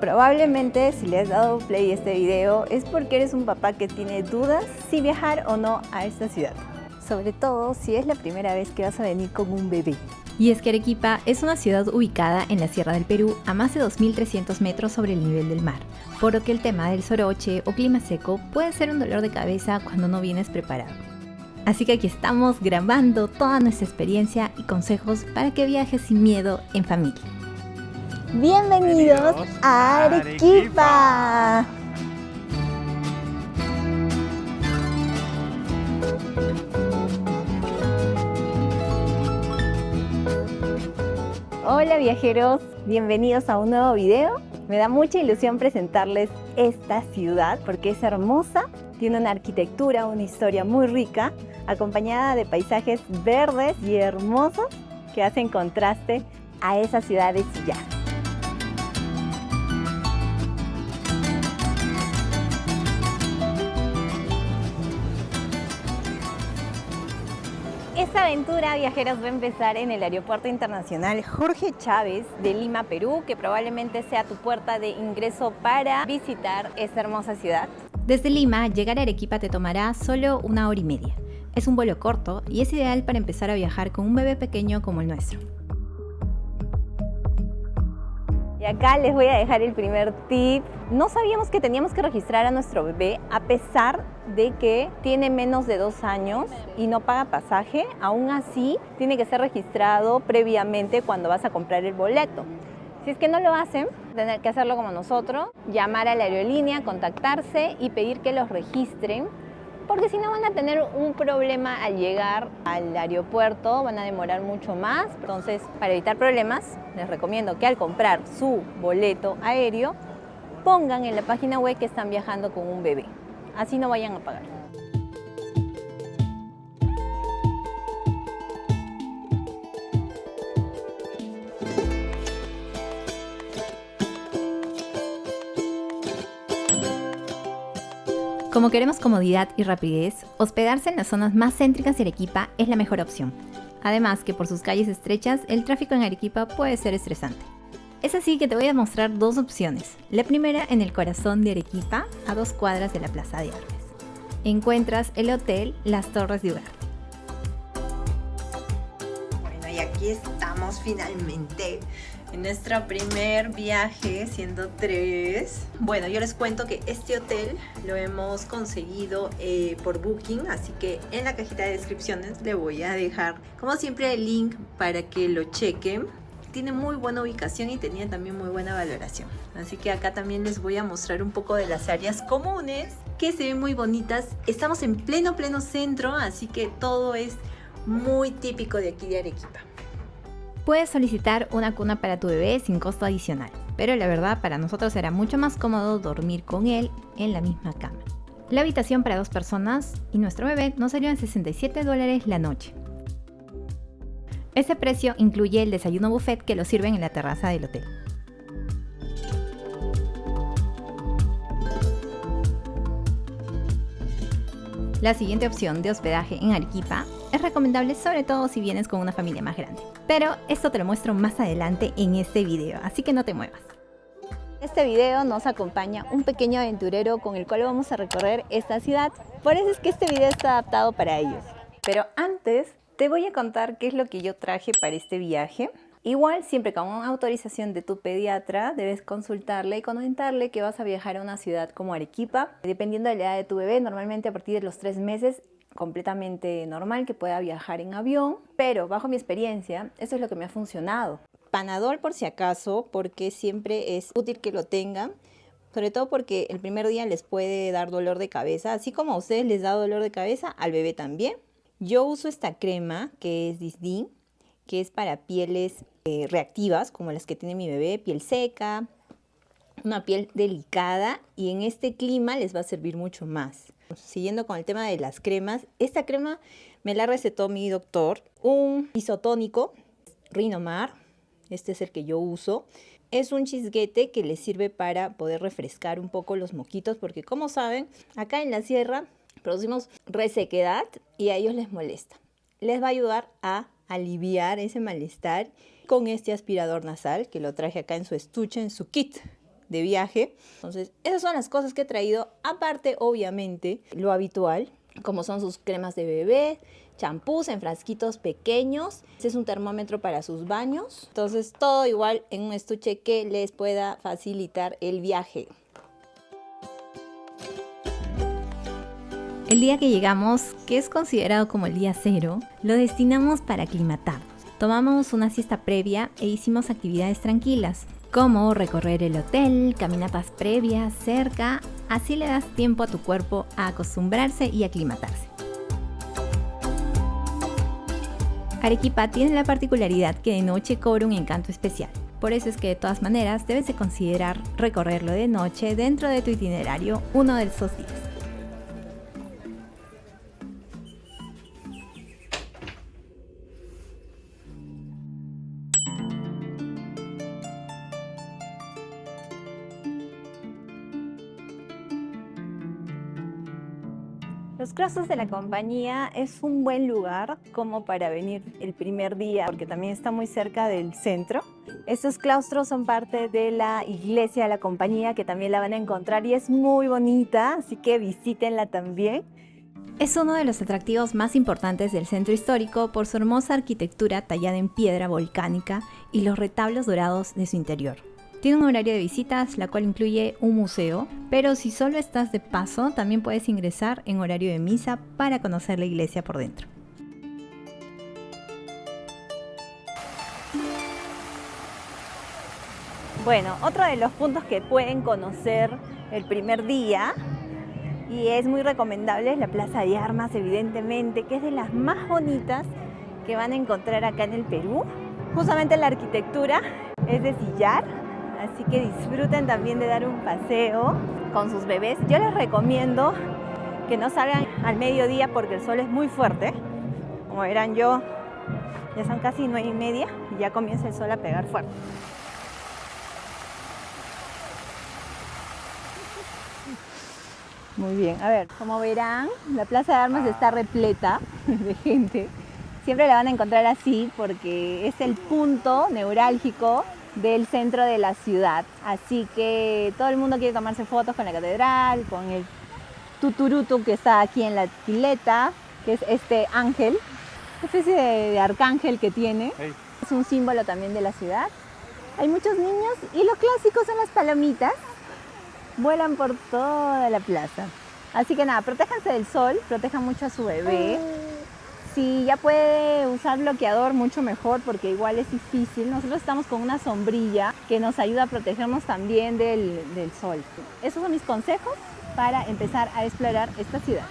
Probablemente si le has dado play a este video es porque eres un papá que tiene dudas si viajar o no a esta ciudad. Sobre todo si es la primera vez que vas a venir con un bebé. Y es que Arequipa es una ciudad ubicada en la Sierra del Perú a más de 2.300 metros sobre el nivel del mar, por lo que el tema del soroche o clima seco puede ser un dolor de cabeza cuando no vienes preparado. Así que aquí estamos grabando toda nuestra experiencia y consejos para que viajes sin miedo en familia. ¡Bienvenidos a Arequipa! Hola viajeros, bienvenidos a un nuevo video. Me da mucha ilusión presentarles esta ciudad porque es hermosa, tiene una arquitectura, una historia muy rica, acompañada de paisajes verdes y hermosos que hacen contraste a esa ciudad de sillar. Esta aventura, viajeros, va a empezar en el Aeropuerto Internacional Jorge Chávez de Lima, Perú, que probablemente sea tu puerta de ingreso para visitar esta hermosa ciudad. Desde Lima, llegar a Arequipa te tomará solo 1 hora y media. Es un vuelo corto y es ideal para empezar a viajar con un bebé pequeño como el nuestro. Y acá les voy a dejar el primer tip. No sabíamos que teníamos que registrar a nuestro bebé a pesar de que tiene menos de 2 años y no paga pasaje. Aún así, tiene que ser registrado previamente cuando vas a comprar el boleto. Si es que no lo hacen, tener que hacerlo como nosotros, llamar a la aerolínea, contactarse y pedir que los registren, porque si no van a tener un problema al llegar al aeropuerto, van a demorar mucho más. Entonces, para evitar problemas, les recomiendo que al comprar su boleto aéreo, pongan en la página web que están viajando con un bebé. Así no vayan a pagar. Como queremos comodidad y rapidez, hospedarse en las zonas más céntricas de Arequipa es la mejor opción. Además que por sus calles estrechas, el tráfico en Arequipa puede ser estresante. Es así que te voy a mostrar 2 opciones. La primera en el corazón de Arequipa, a 2 cuadras de la Plaza de Armas. Encuentras el hotel Las Torres de Ugarte. Bueno, y aquí estamos finalmente en nuestro primer viaje, siendo 3. Bueno, yo les cuento que este hotel lo hemos conseguido por Booking, así que en la cajita de descripciones le voy a dejar, como siempre, el link para que lo chequen. Tiene muy buena ubicación y tenía también muy buena valoración. Así que acá también les voy a mostrar un poco de las áreas comunes, que se ven muy bonitas. Estamos en pleno centro, así que todo es muy típico de aquí de Arequipa. Puedes solicitar una cuna para tu bebé sin costo adicional, pero la verdad para nosotros era mucho más cómodo dormir con él en la misma cama. La habitación para 2 personas y nuestro bebé nos salió en $67 la noche. Ese precio incluye el desayuno buffet que lo sirven en la terraza del hotel. La siguiente opción de hospedaje en Arequipa es recomendable sobre todo si vienes con una familia más grande. Pero esto te lo muestro más adelante en este video, así que no te muevas. En este video nos acompaña un pequeño aventurero con el cual vamos a recorrer esta ciudad. Por eso es que este video está adaptado para ellos. Pero antes te voy a contar qué es lo que yo traje para este viaje. Igual, siempre con una autorización de tu pediatra, debes consultarle y comentarle que vas a viajar a una ciudad como Arequipa. Dependiendo de la edad de tu bebé, normalmente a partir de los 3 meses, completamente normal que pueda viajar en avión. Pero bajo mi experiencia, eso es lo que me ha funcionado. Panadol por si acaso, porque siempre es útil que lo tengan. Sobre todo porque el primer día les puede dar dolor de cabeza. Así como a ustedes les da dolor de cabeza, al bebé también. Yo uso esta crema que es Disdin, que es para pieles reactivas, como las que tiene mi bebé, piel seca, una piel delicada, y en este clima les va a servir mucho más. Siguiendo con el tema de las cremas, esta crema me la recetó mi doctor, un isotónico, Rinomar, este es el que yo uso. Es un chisguete que les sirve para poder refrescar un poco los moquitos, porque como saben, acá en la sierra producimos resequedad y a ellos les molesta. Les va a ayudar a aliviar ese malestar con este aspirador nasal que lo traje acá en su estuche, en su kit de viaje. Entonces, esas son las cosas que he traído, aparte, obviamente, lo habitual, como son sus cremas de bebé, champús en frasquitos pequeños. Este es un termómetro para sus baños. Entonces, todo igual en un estuche que les pueda facilitar el viaje. El día que llegamos, que es considerado como el día cero, lo destinamos para aclimatarnos. Tomamos una siesta previa e hicimos actividades tranquilas, como recorrer el hotel, caminatas previas, cerca. Así le das tiempo a tu cuerpo a acostumbrarse y aclimatarse. Arequipa tiene la particularidad que de noche cobra un encanto especial. Por eso es que de todas maneras debes de considerar recorrerlo de noche dentro de tu itinerario uno de esos días. Los claustros de la Compañía es un buen lugar como para venir el primer día, porque también está muy cerca del centro. Estos claustros son parte de la iglesia de la Compañía, que también la van a encontrar y es muy bonita, así que visítenla también. Es uno de los atractivos más importantes del centro histórico por su hermosa arquitectura tallada en piedra volcánica y los retablos dorados de su interior. Tiene un horario de visitas, la cual incluye un museo, pero si solo estás de paso, también puedes ingresar en horario de misa para conocer la iglesia por dentro. Bueno, otro de los puntos que pueden conocer el primer día, y es muy recomendable, es la Plaza de Armas, evidentemente, que es de las más bonitas que van a encontrar acá en el Perú. Justamente la arquitectura es de sillar. Así que disfruten también de dar un paseo con sus bebés. Yo les recomiendo que no salgan al mediodía porque el sol es muy fuerte. Como verán, ya son casi 9:30 y ya comienza el sol a pegar fuerte. Muy bien, a ver, como verán, la Plaza de Armas está repleta de gente. Siempre la van a encontrar así porque es el punto neurálgico del centro de la ciudad. Así que todo el mundo quiere tomarse fotos con la catedral, con el tuturutu que está aquí en la pileta, que es este ángel, una especie de arcángel que tiene. Hey. Es un símbolo también de la ciudad. Hay muchos niños y lo clásico son las palomitas. Vuelan por toda la plaza. Así que nada, protéjanse del sol, protejan mucho a su bebé. Si ya puede usar bloqueador, mucho mejor, porque igual es difícil. Nosotros estamos con una sombrilla que nos ayuda a protegernos también del sol. Esos son mis consejos para empezar a explorar esta ciudad.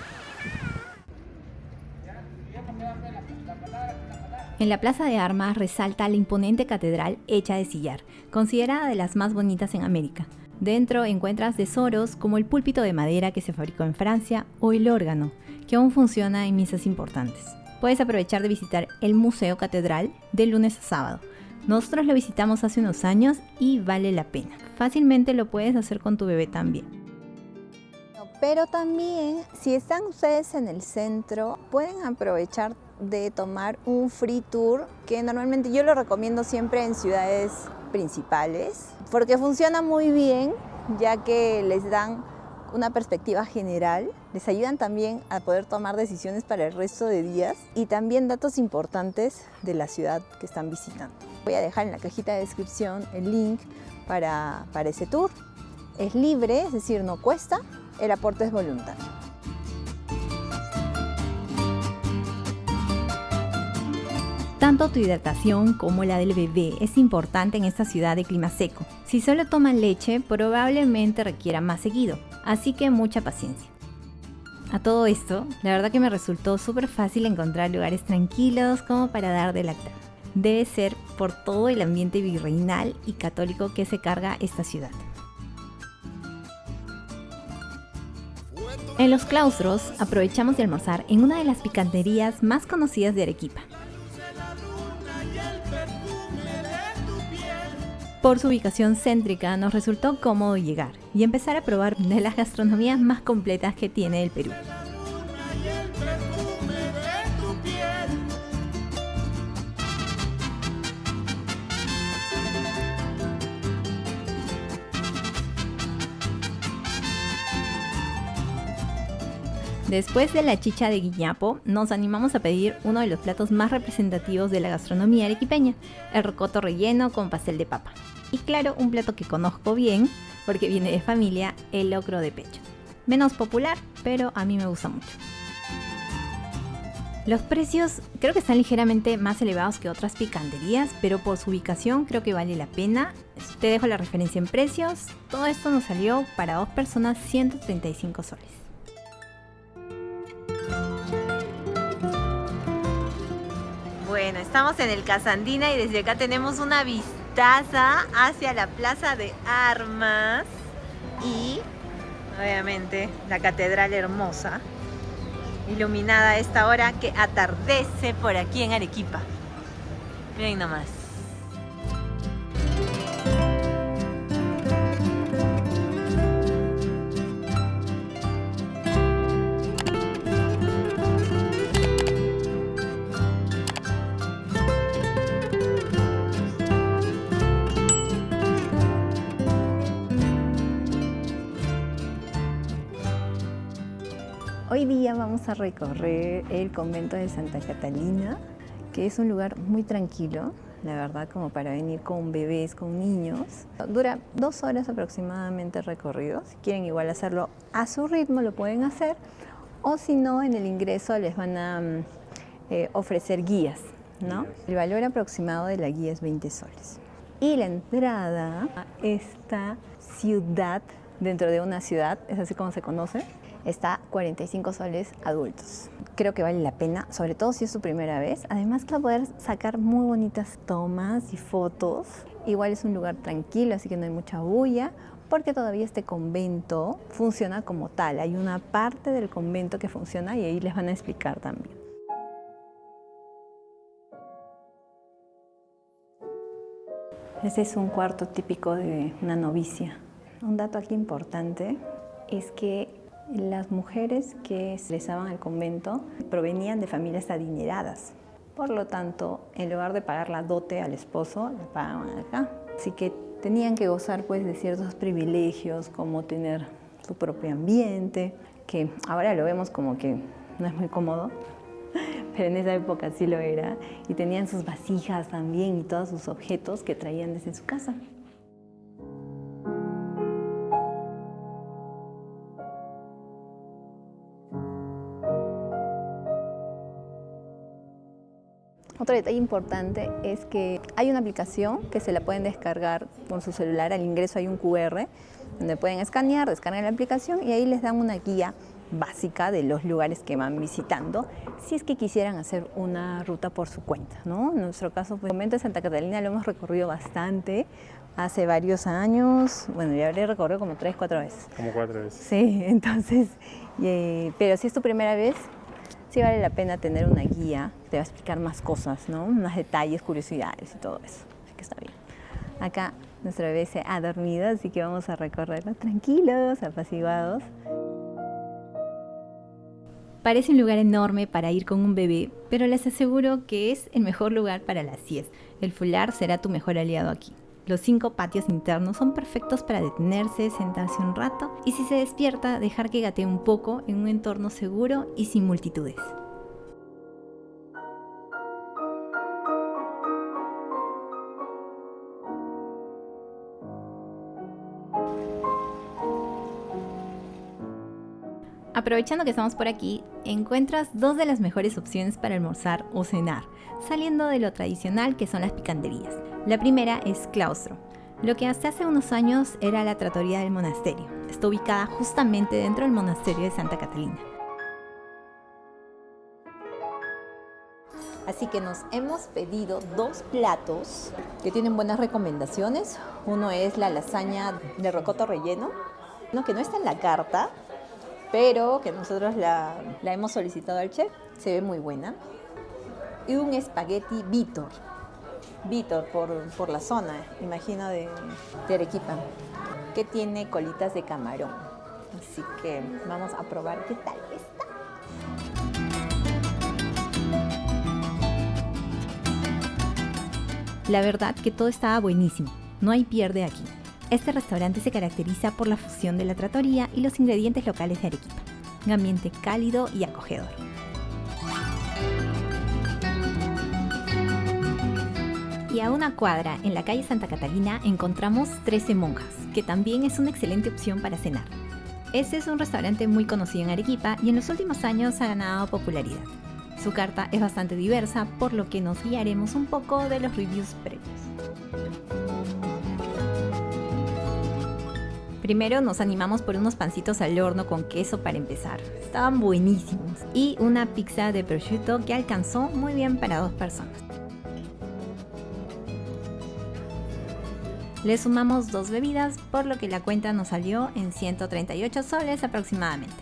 En la Plaza de Armas resalta la imponente catedral hecha de sillar, considerada de las más bonitas en América. Dentro encuentras tesoros como el púlpito de madera que se fabricó en Francia o el órgano, que aún funciona en misas importantes. Puedes aprovechar de visitar el Museo Catedral de lunes a sábado. Nosotros lo visitamos hace unos años y vale la pena. Fácilmente lo puedes hacer con tu bebé también. Pero también, si están ustedes en el centro, pueden aprovechar de tomar un free tour, que normalmente yo lo recomiendo siempre en ciudades principales, porque funciona muy bien, ya que les dan una perspectiva general, les ayudan también a poder tomar decisiones para el resto de días y también datos importantes de la ciudad que están visitando. Voy a dejar en la cajita de descripción el link para ese tour. Es libre, es decir, no cuesta, el aporte es voluntario. Tanto tu hidratación como la del bebé es importante en esta ciudad de clima seco. Si solo toman leche, probablemente requiera más seguido, así que mucha paciencia. A todo esto, la verdad que me resultó súper fácil encontrar lugares tranquilos como para dar de lactar. Debe ser por todo el ambiente virreinal y católico que se carga esta ciudad. En los claustros aprovechamos de almorzar en una de las picanterías más conocidas de Arequipa. Por su ubicación céntrica nos resultó cómodo llegar y empezar a probar de las gastronomías más completas que tiene el Perú. Después de la chicha de guiñapo, nos animamos a pedir uno de los platos más representativos de la gastronomía arequipeña, el rocoto relleno con pastel de papa. Y claro, un plato que conozco bien, porque viene de familia, el locro de pecho. Menos popular, pero a mí me gusta mucho. Los precios creo que están ligeramente más elevados que otras picanterías, pero por su ubicación creo que vale la pena. Te dejo la referencia en precios. Todo esto nos salió para 2 personas 135 soles. Bueno, estamos en el Casa Andina y desde acá tenemos una vistaza hacia la Plaza de Armas y obviamente la Catedral Hermosa, iluminada a esta hora que atardece por aquí en Arequipa. Miren nomás. Hoy día vamos a recorrer el convento de Santa Catalina, que es un lugar muy tranquilo, la verdad, como para venir con bebés, con niños. Dura 2 horas aproximadamente el recorrido. Si quieren igual hacerlo a su ritmo, lo pueden hacer. O si no, en el ingreso les van a ofrecer guías, ¿no? El valor aproximado de la guía es 20 soles. Y la entrada a esta ciudad, dentro de una ciudad, es así como se conoce, está 45 soles adultos. Creo que vale la pena, sobre todo si es su primera vez. Además que va a poder sacar muy bonitas tomas y fotos. Igual es un lugar tranquilo, así que no hay mucha bulla, porque todavía este convento funciona como tal. Hay una parte del convento que funciona y ahí les van a explicar también. Este es un cuarto típico de una novicia. Un dato aquí importante es que las mujeres que ingresaban al convento provenían de familias adineradas. Por lo tanto, en lugar de pagar la dote al esposo, la pagaban acá. Así que tenían que gozar pues, de ciertos privilegios, como tener su propio ambiente, que ahora lo vemos como que no es muy cómodo, pero en esa época sí lo era. Y tenían sus vasijas también y todos sus objetos que traían desde su casa. Otro detalle importante es que hay una aplicación que se la pueden descargar con su celular. Al ingreso hay un QR donde pueden escanear, descargan la aplicación y ahí les dan una guía básica de los lugares que van visitando si es que quisieran hacer una ruta por su cuenta, ¿no? En nuestro caso, pues, el convento de Santa Catalina lo hemos recorrido bastante hace varios años. Bueno, ya habré recorrido como 3, 4 veces. Como 4 veces. Sí, entonces, pero si es tu primera vez, sí vale la pena tener una guía que te va a explicar más cosas, ¿no? Más detalles, curiosidades y todo eso. Así que está bien. Acá nuestra bebé se ha dormido, así que vamos a recorrerlo tranquilos, apaciguados. Parece un lugar enorme para ir con un bebé, pero les aseguro que es el mejor lugar para la siesta. El fular será tu mejor aliado aquí. Los 5 patios internos son perfectos para detenerse, sentarse un rato y si se despierta, dejar que gatee un poco en un entorno seguro y sin multitudes. Aprovechando que estamos por aquí, encuentras 2 de las mejores opciones para almorzar o cenar, saliendo de lo tradicional que son las picanterías. La primera es Claustro, lo que hasta hace unos años era la trattoria del monasterio. Está ubicada justamente dentro del monasterio de Santa Catalina. Así que nos hemos pedido 2 platos que tienen buenas recomendaciones. Uno es la lasaña de rocoto relleno, que no está en la carta, pero que nosotros la hemos solicitado al chef, se ve muy buena. Y un espagueti Vítor por la zona, imagino, de Arequipa, que tiene colitas de camarón. Así que vamos a probar qué tal está. La verdad que todo estaba buenísimo, no hay pierde aquí. Este restaurante se caracteriza por la fusión de la trattoria y los ingredientes locales de Arequipa. un ambiente cálido y acogedor. Y a una cuadra, en la calle Santa Catalina, encontramos 13 Monjas, que también es una excelente opción para cenar. Este es un restaurante muy conocido en Arequipa y en los últimos años ha ganado popularidad. Su carta es bastante diversa, por lo que nos guiaremos un poco de los reviews previos. Primero nos animamos por unos pancitos al horno con queso para empezar. Estaban buenísimos. Y una pizza de prosciutto que alcanzó muy bien para 2 personas. Le sumamos 2 bebidas, por lo que la cuenta nos salió en 138 soles aproximadamente.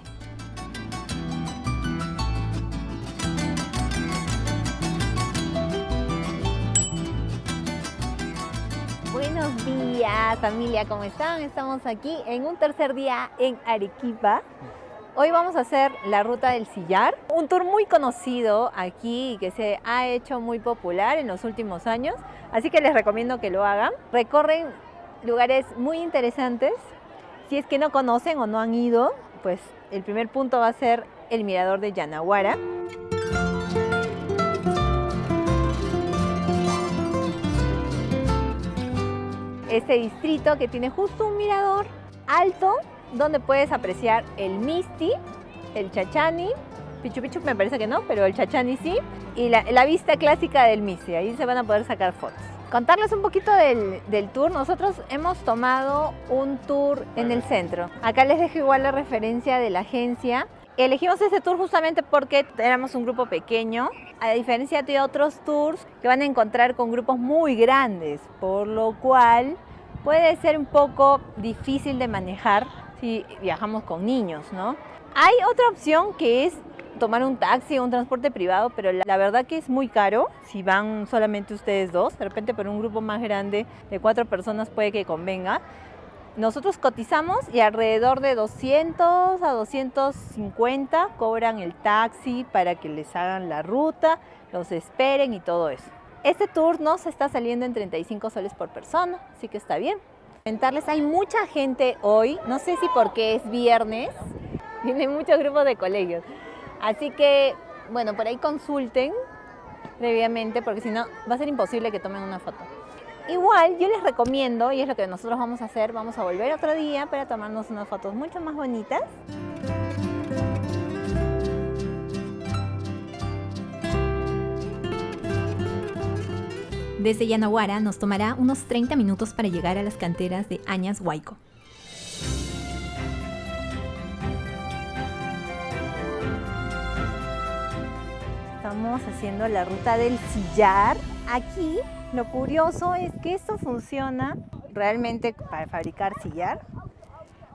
Buenos días, familia, ¿cómo están? Estamos aquí en un tercer día en Arequipa. Hoy vamos a hacer la ruta del sillar, un tour muy conocido aquí y que se ha hecho muy popular en los últimos años, así que les recomiendo que lo hagan. Recorren lugares muy interesantes. Si es que no conocen o no han ido, pues el primer punto va a ser el mirador de Yanaguara. Este distrito que tiene justo un mirador alto donde puedes apreciar el Misti, el Chachani, Pichu Pichu me parece que no, pero el Chachani sí, y la vista clásica del Misti. Ahí se van a poder sacar fotos. Contarles un poquito del tour. Nosotros hemos tomado un tour en el centro. Acá les dejo igual la referencia de la agencia. Elegimos ese tour justamente porque éramos un grupo pequeño, a diferencia de otros tours que van a encontrar con grupos muy grandes, por lo cual puede ser un poco difícil de manejar si viajamos con niños, ¿no? Hay otra opción que es tomar un taxi o un transporte privado, pero la verdad que es muy caro si van solamente ustedes dos. De repente por un grupo más grande de 4 personas puede que convenga. Nosotros cotizamos y alrededor de 200 a 250 cobran el taxi para que les hagan la ruta, los esperen y todo eso. Este tour nos está saliendo en 35 soles por persona, así que está bien. Comentarles, hay mucha gente hoy, no sé si porque es viernes, vienen muchos grupos de colegios. Así que, bueno, por ahí consulten previamente porque si no va a ser imposible que tomen una foto. Igual yo les recomiendo, y es lo que nosotros vamos a hacer, vamos a volver otro día para tomarnos unas fotos mucho más bonitas. Desde Yanaguara nos tomará unos 30 minutos para llegar a las canteras de Añas Huayco. Estamos haciendo la ruta del sillar. Aquí lo curioso es que esto funciona realmente para fabricar sillar.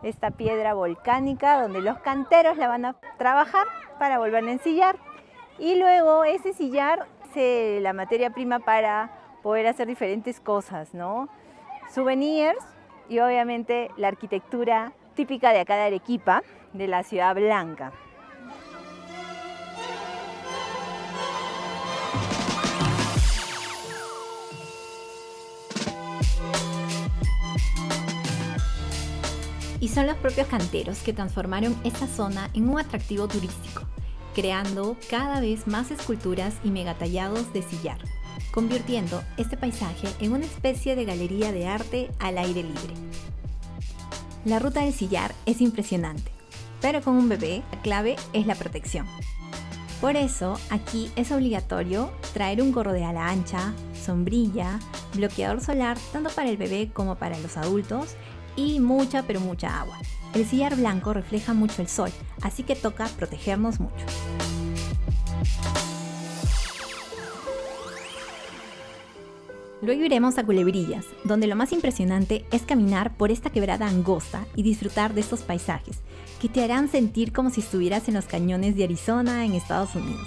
Esta piedra volcánica donde los canteros la van a trabajar para volver a ensillar. Y luego ese sillar es la materia prima para poder hacer diferentes cosas, ¿no? Souvenirs y obviamente la arquitectura típica de acá de Arequipa, de la Ciudad Blanca. Y son los propios canteros que transformaron esta zona en un atractivo turístico, creando cada vez más esculturas y megatallados de sillar, convirtiendo este paisaje en una especie de galería de arte al aire libre. La ruta del sillar es impresionante, pero con un bebé la clave es la protección. Por eso aquí es obligatorio traer un gorro de ala ancha, sombrilla, bloqueador solar tanto para el bebé como para los adultos y mucha pero mucha agua. El sillar blanco refleja mucho el sol, así que toca protegernos mucho. Luego iremos a Culebrillas, donde lo más impresionante es caminar por esta quebrada angosta y disfrutar de estos paisajes, que te harán sentir como si estuvieras en los cañones de Arizona en Estados Unidos.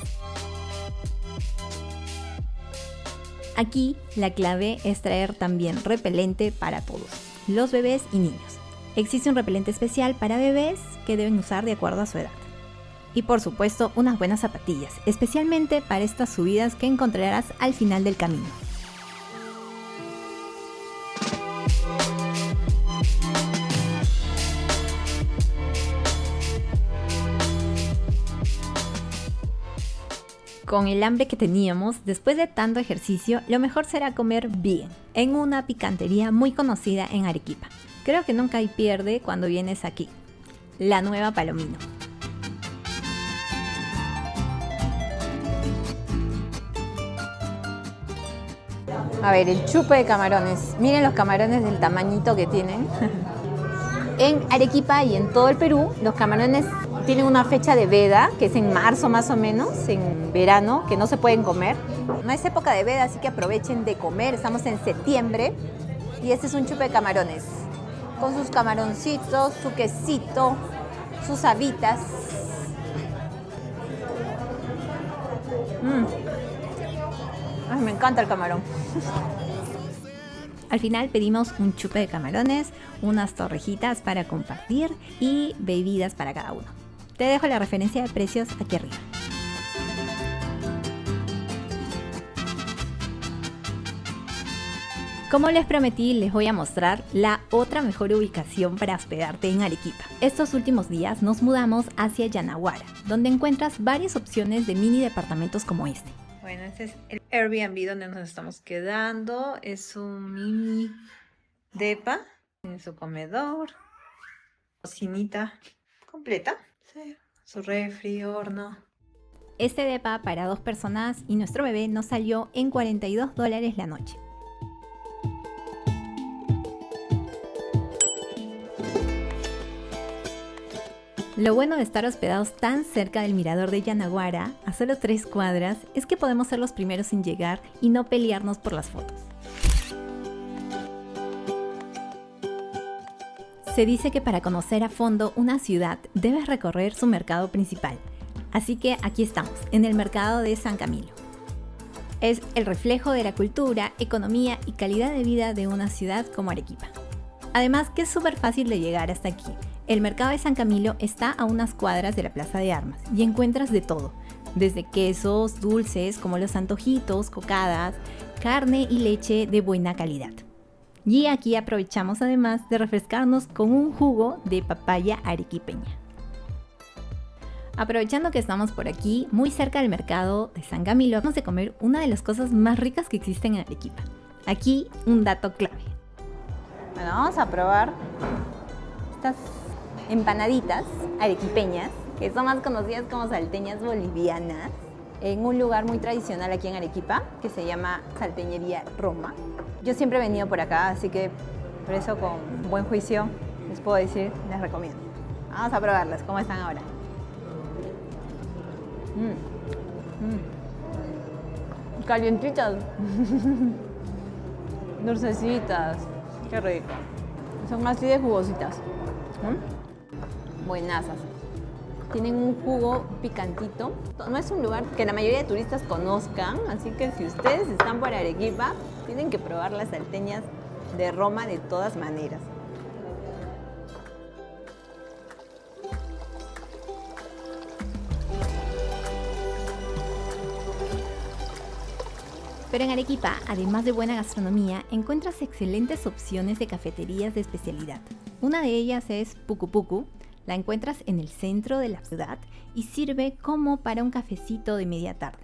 Aquí la clave es traer también repelente para todos, los bebés y niños. Existe un repelente especial para bebés que deben usar de acuerdo a su edad. Y por supuesto unas buenas zapatillas, especialmente para estas subidas que encontrarás al final del camino. Con el hambre que teníamos, después de tanto ejercicio, lo mejor será comer bien, en una picantería muy conocida en Arequipa. Creo que nunca hay pierde cuando vienes aquí. La Nueva Palomino. A ver, el chupe de camarones. Miren los camarones del tamañito que tienen. En Arequipa y en todo el Perú, los camarones tienen una fecha de veda, que es en marzo más o menos, en verano, que no se pueden comer. No es época de veda, así que aprovechen de comer. Estamos en septiembre y este es un chupe de camarones. Con sus camaroncitos, su quesito, sus habitas. Ay, me encanta el camarón. Al final pedimos un chupe de camarones, unas torrejitas para compartir y bebidas para cada uno. Te dejo la referencia de precios aquí arriba. Como les prometí, les voy a mostrar la otra mejor ubicación para hospedarte en Arequipa. Estos últimos días nos mudamos hacia Yanaguara, donde encuentras varias opciones de mini departamentos como este. Bueno, este es el Airbnb donde nos estamos quedando. Es un mini depa. Tiene su comedor, cocinita completa. Sí, su refri, horno. Este depa para 2 personas y nuestro bebé nos salió en $42 la noche. Lo bueno de estar hospedados tan cerca del mirador de Yanaguara, a solo 3 cuadras, es que podemos ser los primeros en llegar y no pelearnos por las fotos. Se dice que para conocer a fondo una ciudad debes recorrer su mercado principal. Así que aquí estamos, en el mercado de San Camilo. Es el reflejo de la cultura, economía y calidad de vida de una ciudad como Arequipa. Además que es súper fácil de llegar hasta aquí. El mercado de San Camilo está a unas cuadras de la Plaza de Armas y encuentras de todo, desde quesos, dulces como los antojitos, cocadas, carne y leche de buena calidad. Y aquí aprovechamos además de refrescarnos con un jugo de papaya arequipeña. Aprovechando que estamos por aquí, muy cerca del mercado de San Camilo, vamos a comer una de las cosas más ricas que existen en Arequipa. Aquí un dato clave. Bueno, vamos a probar estas empanaditas arequipeñas, que son más conocidas como salteñas bolivianas, en un lugar muy tradicional aquí en Arequipa, que se llama Salteñería Roma. Yo siempre he venido por acá, así que por eso con buen juicio les puedo decir, les recomiendo. Vamos a probarlas, ¿cómo están ahora? Calientitas, dulcecitas, qué rico. Son así de jugositas. Buenasas. Tienen un jugo picantito. No es un lugar que la mayoría de turistas conozcan, así que si ustedes están por Arequipa, tienen que probar las salteñas de Roma de todas maneras. Pero en Arequipa, además de buena gastronomía, encuentras excelentes opciones de cafeterías de especialidad. Una de ellas es Pucu Pucu. La encuentras en el centro de la ciudad y sirve como para un cafecito de media tarde.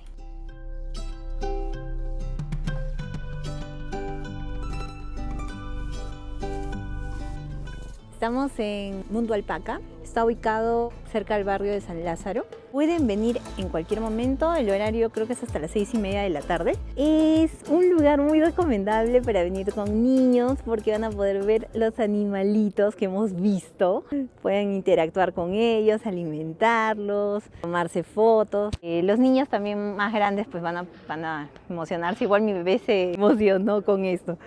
Estamos en Mundo Alpaca, está ubicado cerca del barrio de San Lázaro. Pueden venir en cualquier momento, el horario creo que es hasta las 6:30 de la tarde. Es un lugar muy recomendable para venir con niños porque van a poder ver los animalitos que hemos visto. Pueden interactuar con ellos, alimentarlos, tomarse fotos. Los niños también más grandes pues van a emocionarse, igual mi bebé se emocionó con esto.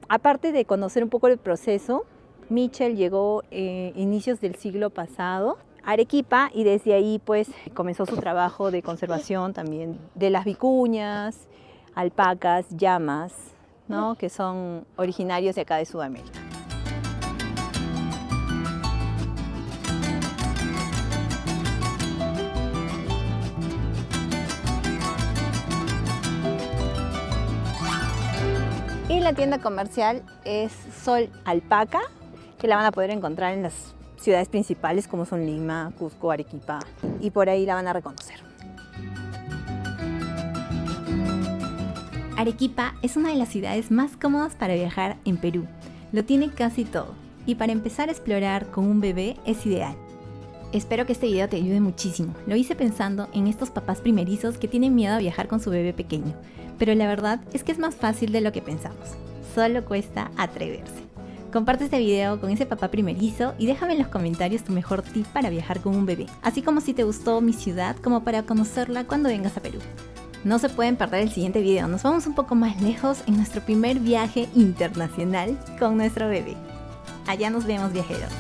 Aparte de conocer un poco el proceso, Michel llegó inicios del siglo pasado a Arequipa y desde ahí pues comenzó su trabajo de conservación también de las vicuñas, alpacas, llamas, ¿no? Que son originarios de acá de Sudamérica. Y la tienda comercial es Sol Alpaca, que la van a poder encontrar en las ciudades principales como son Lima, Cusco, Arequipa, y por ahí la van a reconocer. Arequipa es una de las ciudades más cómodas para viajar en Perú. Lo tiene casi todo. Y para empezar a explorar con un bebé es ideal. Espero que este video te ayude muchísimo. Lo hice pensando en estos papás primerizos que tienen miedo a viajar con su bebé pequeño. Pero la verdad es que es más fácil de lo que pensamos. Solo cuesta atreverse. Comparte este video con ese papá primerizo y déjame en los comentarios tu mejor tip para viajar con un bebé. Así como si te gustó mi ciudad, como para conocerla cuando vengas a Perú. No se pueden perder el siguiente video, nos vamos un poco más lejos en nuestro primer viaje internacional con nuestro bebé. Allá nos vemos, viajeros.